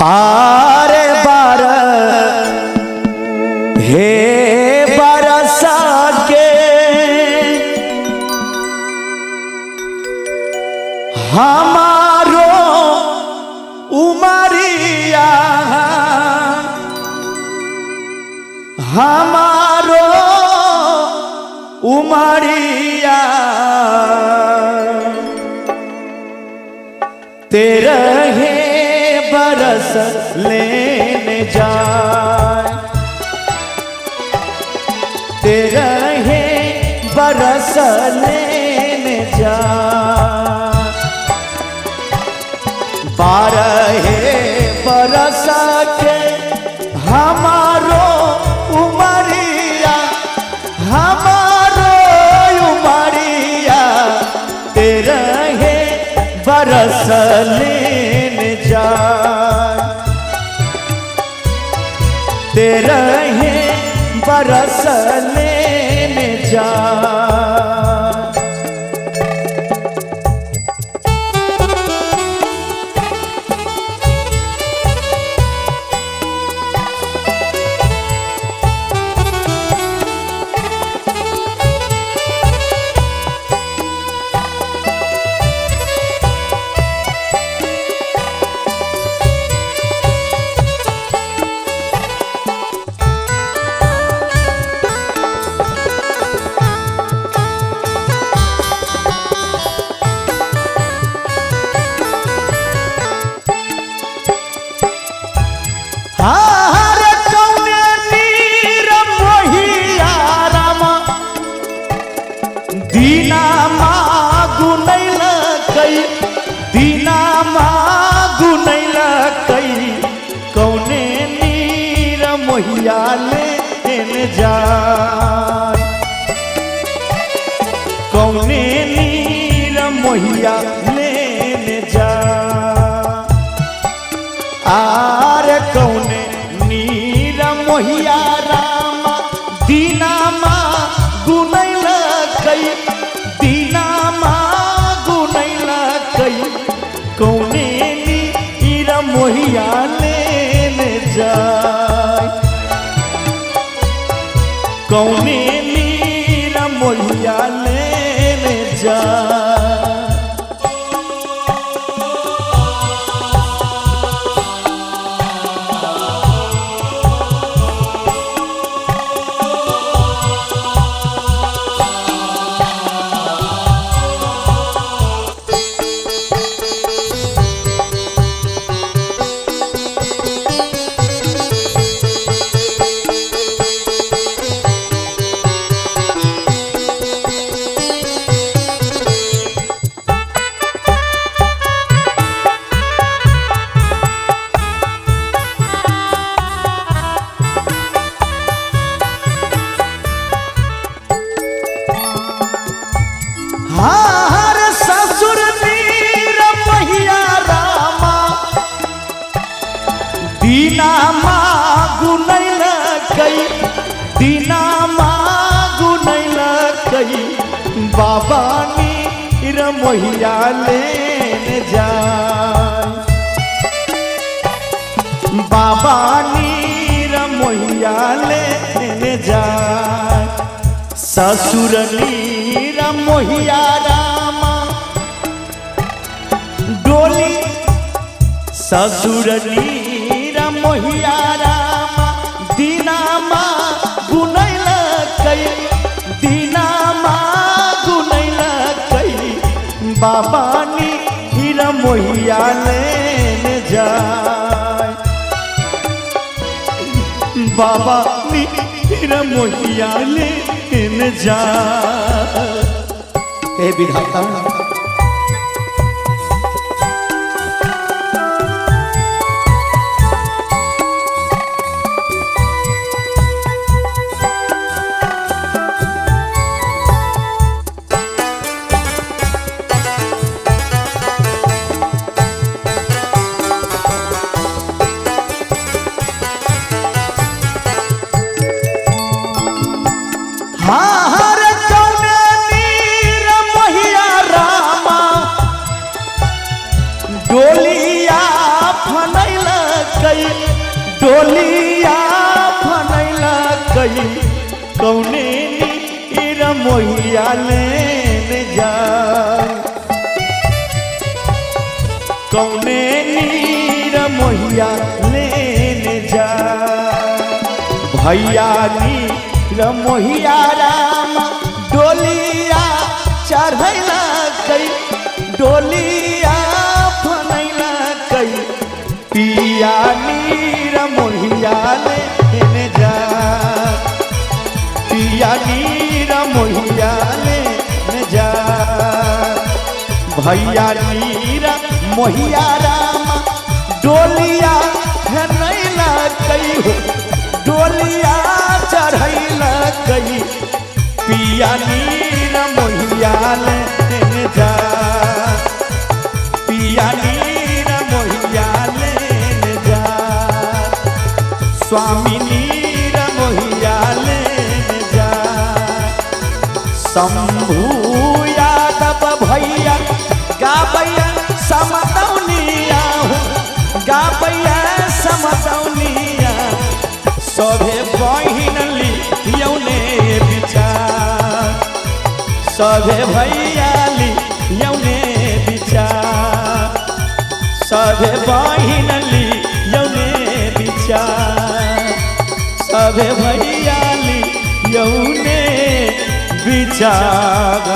आरे बार हे बरसा के हमारो उमरिया हमारो उमरिया तेरे बरस लेने जाए तेरा है बरस लेने जाए 12 बरस के हमारो उमरिया हमारो उमरिया तेरा है बरस लेने जाए तेरा है बरस लेने जाए दीना मागु नैल कई दीना मागु नैल कई कौने नीर मोहिया लेने जाए कौने नीर मोहिया लेने जाए आर कौने नीर मोहिया रामा दीना मागु नैल कई दीना मागु नैल कई कौने नीर मोहिया लेने जाए कौने नीर मोहिया लेने जाए हर ससुर नीर मोहिया रामा दीना मागु नैल कई दीना मागु नैल कई बाबा नीर मोहिया लेने जाए बाबा नीर मोहिया लेने जाए ससुर नीर मोहिया रामा डोली ससुर नीर मोहिया रामा दीना मागु नैल कई दीना मागु नैल कई बाबा नीर मोहिया लेने जाए बाबा नीर मोहिया लेने जाए हे विधाता हर कौने नीर मोहिया रा कई डोलिया बनैला कई कौने नीर मोहिया लेने जाए कौने नीर मोहिया लेने जाए भैया नीर मोहिया राम डोलिया चढ़ैला कई डोलिया बनैला कई पिया नीर मोहिया लेने जाए पिया नीर मोहिया लेने जाए भैया नीर मोहिया राम डोलिया नैला कई हो डोलिया चढ़ैला कई पिया नीर मोहिया लेने जा पिया नीर मोहिया लेने जा स्वामी नीर मोहिया लेने जा शंभू यादव भैया गाबैया समदौनिया गाबैया समदौनिया सभे बहिन लियौने विचार सभे भैया लियौने विचार सभे बहिन लियौने विचार सभे भैया लियौने विचार